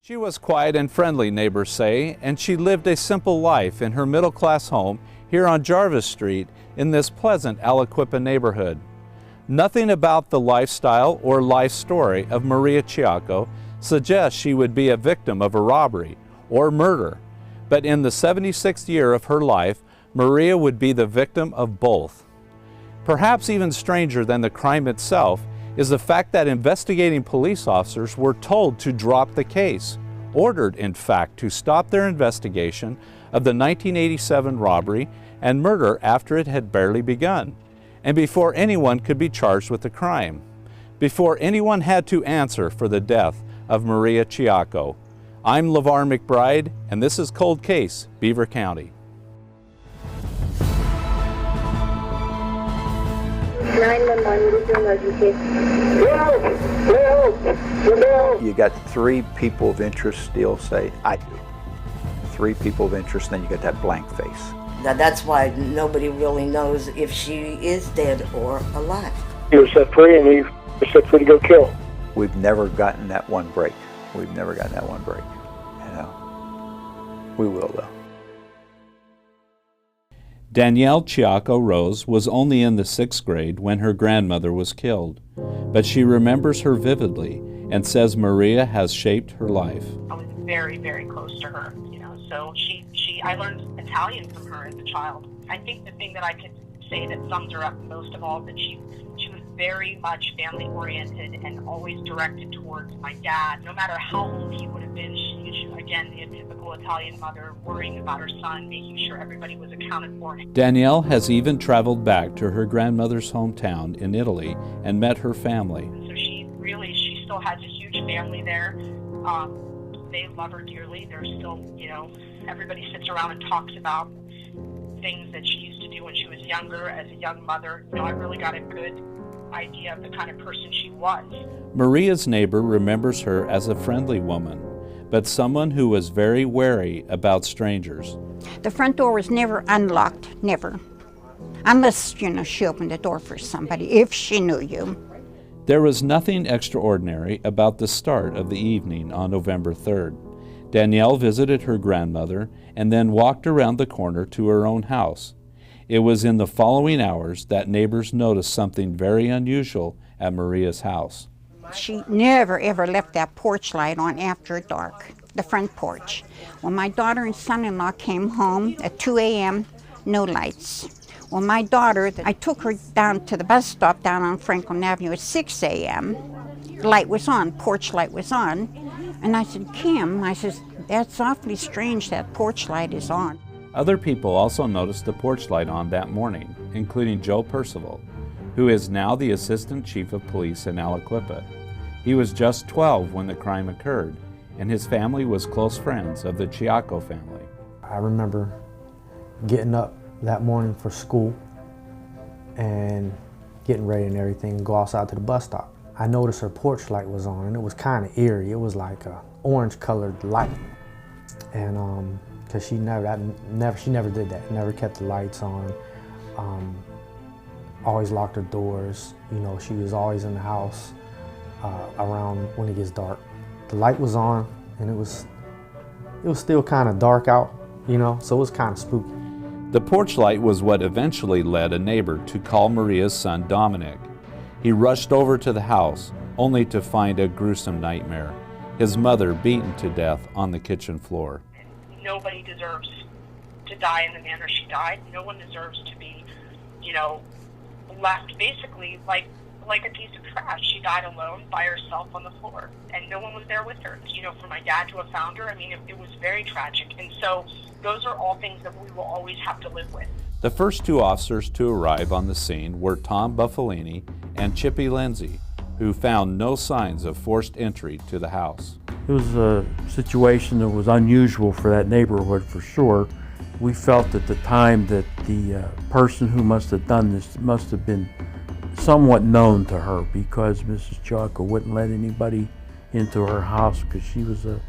She was quiet and friendly, neighbors say, and she lived a simple life in her middle-class home here on Jarvis Street in this pleasant Aliquippa neighborhood. Nothing about the lifestyle or life story of Maria Chiacco suggests she would be a victim of a robbery or murder, but in the 76th year of her life, Maria would be the victim of both. Perhaps even stranger than the crime itself is the fact that investigating police officers were told to drop the case, ordered in fact to stop their investigation of the 1987 robbery and murder after it had barely begun, and before anyone could be charged with the crime, before anyone had to answer for the death of Maria Chiacco. I'm LeVar McBride, and this is Cold Case, Beaver County. 911, what is your emergency? You got three people of interest still, say, I do. Three people of interest, then you got that blank face. Now that's why nobody really knows if she is dead or alive. You were set free and you were set free to go kill. We've never gotten that one break. We've never gotten that one break. You know, we will though. Danielle Chiacco Rose was only in the 6th grade when her grandmother was killed, but she remembers her vividly and says Maria has shaped her life. I was very, very close to her, so I learned Italian from her as a child. I think the thing that I could say that sums her up most of all is that she was very much family oriented and always directed towards my dad. No matter how old he would have been, she again, the typical Italian mother, worrying about her son, making sure everybody was accounted for. Danielle has even traveled back to her grandmother's hometown in Italy and met her family. So she still has a huge family there. They love her dearly. They're still, everybody sits around and talks about things that she used to do when she was younger as a young mother. I really got a good idea of the kind of person she was. Maria's neighbor remembers her as a friendly woman, but someone who was very wary about strangers. The front door was never unlocked, never. Unless, she opened the door for somebody, if she knew you. There was nothing extraordinary about the start of the evening on November 3rd. Danielle visited her grandmother and then walked around the corner to her own house. It was in the following hours that neighbors noticed something very unusual at Maria's house. She never ever left that porch light on after dark, the front porch. When my daughter and son-in-law came home at 2 a.m., no lights. When my daughter, I took her down to the bus stop down on Franklin Avenue at 6 a.m. The light was on, porch light was on. And I said, Kim, that's awfully strange that porch light is on. Other people also noticed the porch light on that morning, including Joe Percival, who is now the Assistant Chief of Police in Aliquippa. He was just 12 when the crime occurred, and his family was close friends of the Chiacco family. I remember getting up that morning for school and getting ready and everything, go outside to the bus stop. I noticed her porch light was on, and it was kind of eerie. It was like a orange-colored light, and because she never did that. Never kept the lights on. Always locked her doors. She was always in the house around when it gets dark. The light was on, and it was still kind of dark out, so it was kind of spooky. The porch light was what eventually led a neighbor to call Maria's son Dominic. He rushed over to the house, only to find a gruesome nightmare: his mother beaten to death on the kitchen floor. Nobody deserves to die in the manner she died. No one deserves to be, left basically like a piece of trash. She died alone by herself on the floor, and no one was there with her. For my dad to have found her, it was very tragic. And so those are all things that we will always have to live with. The first two officers to arrive on the scene were Tom Buffalini and Chippy Lindsay, who found no signs of forced entry to the house. It was a situation that was unusual for that neighborhood for sure. We felt at the time that the person who must have done this must have been somewhat known to her, because Mrs. Chiacco wouldn't let anybody into her house because she was a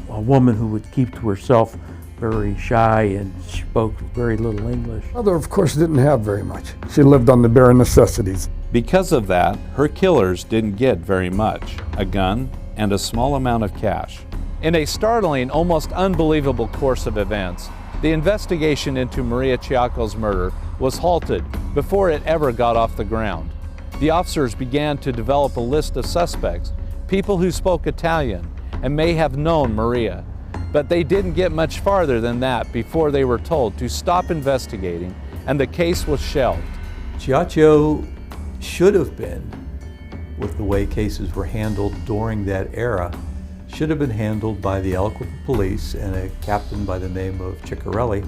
woman who would keep to herself, very shy, and spoke very little English. Mother, of course, didn't have very much. She lived on the bare necessities. Because of that, her killers didn't get very much: a gun, and a small amount of cash. In a startling, almost unbelievable course of events, the investigation into Maria Chiacco's murder was halted before it ever got off the ground. The officers began to develop a list of suspects, people who spoke Italian and may have known Maria. But they didn't get much farther than that before they were told to stop investigating, and the case was shelved. Chiacco should have been, with the way cases were handled during that era, should have been handled by the Aliquippa police and a captain by the name of Ciccarelli,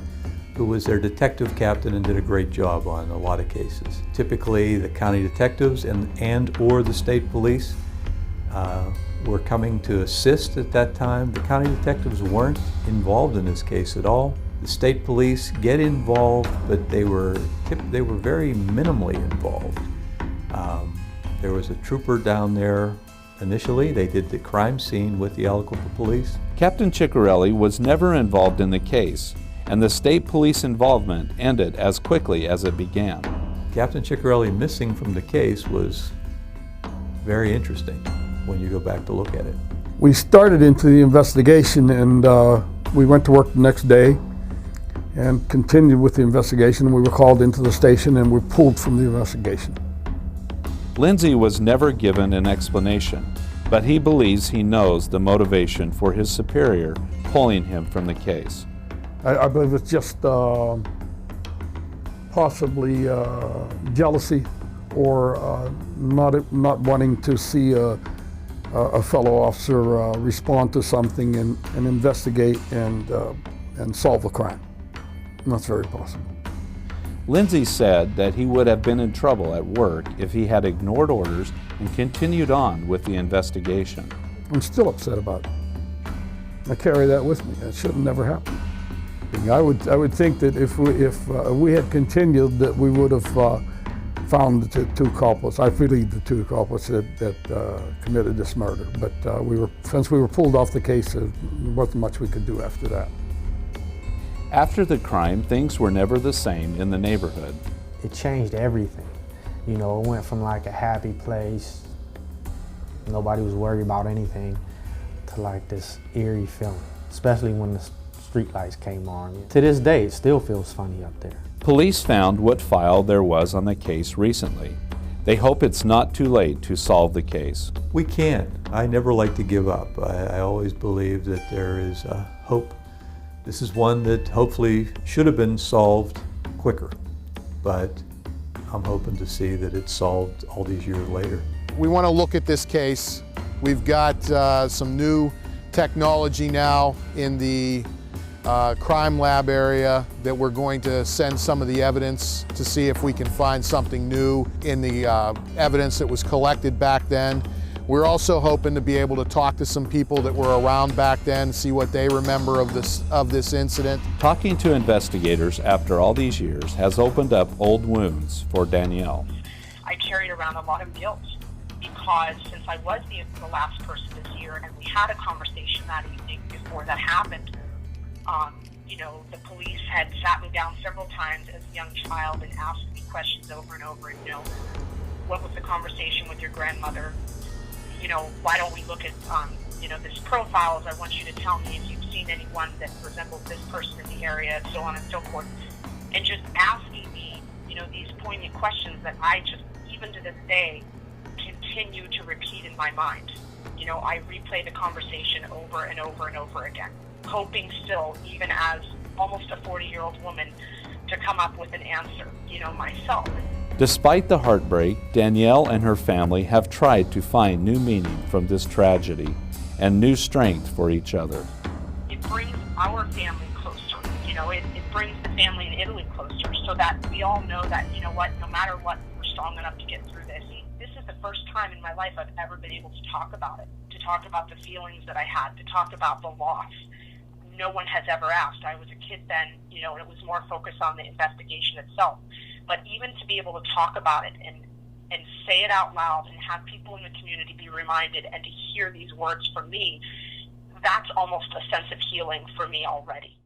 who was their detective captain and did a great job on a lot of cases. Typically, the county detectives and or the state police were coming to assist at that time. The county detectives weren't involved in this case at all. The state police get involved, but they were very minimally involved. There was a trooper down there initially. They did the crime scene with the Aliquippa police. Captain Ciccarelli was never involved in the case, and the state police involvement ended as quickly as it began. Captain Ciccarelli missing from the case was very interesting when you go back to look at it. We started into the investigation, and we went to work the next day and continued with the investigation. We were called into the station and were pulled from the investigation. Lindsay was never given an explanation, but he believes he knows the motivation for his superior pulling him from the case. I believe it's just possibly jealousy, or not wanting to see a fellow officer respond to something and investigate and solve a crime. And that's very possible. Lindsay said that he would have been in trouble at work if he had ignored orders and continued on with the investigation. I'm still upset about it. I carry that with me. It should have never happened. I would think that if we had continued, that we would have found the two culprits. I believe the two culprits that committed this murder. But since we were pulled off the case, there wasn't much we could do after that. After the crime, things were never the same in the neighborhood. It changed everything. You know, it went from like a happy place, nobody was worried about anything, to like this eerie feeling, especially when the streetlights came on. To this day, it still feels funny up there. Police found what file there was on the case recently. They hope it's not too late to solve the case. We can. I never like to give up. I always believe that there is hope. This is one that hopefully should have been solved quicker, but I'm hoping to see that it's solved all these years later. We want to look at this case. We've got some new technology now in the crime lab area that we're going to send some of the evidence to see if we can find something new in the evidence that was collected back then. We're also hoping to be able to talk to some people that were around back then, see what they remember of this incident. Talking to investigators after all these years has opened up old wounds for Danielle. I carried around a lot of guilt because since I was the last person this year and we had a conversation that evening before that happened, you know, the police had sat me down several times as a young child and asked me questions over and over, you know, what was the conversation with your grandmother? You know, why don't we look at, you know, this profiles? I want you to tell me if you've seen anyone that resembles this person in the area, and so on and so forth. And just asking me, you know, these poignant questions that I just, even to this day, continue to repeat in my mind. You know, I replay the conversation over and over and over again, hoping still, even as almost a 40-year-old woman, to come up with an answer, you know, myself. Despite the heartbreak, Danielle and her family have tried to find new meaning from this tragedy and new strength for each other. It brings our family closer. You know, it brings the family in Italy closer so that we all know that, you know what, no matter what, we're strong enough to get through this. This is the first time in my life I've ever been able to talk about it, to talk about the feelings that I had, to talk about the loss. No one has ever asked. I was a kid then, you know, and it was more focused on the investigation itself. But even to be able to talk about it and say it out loud and have people in the community be reminded and to hear these words from me, that's almost a sense of healing for me already.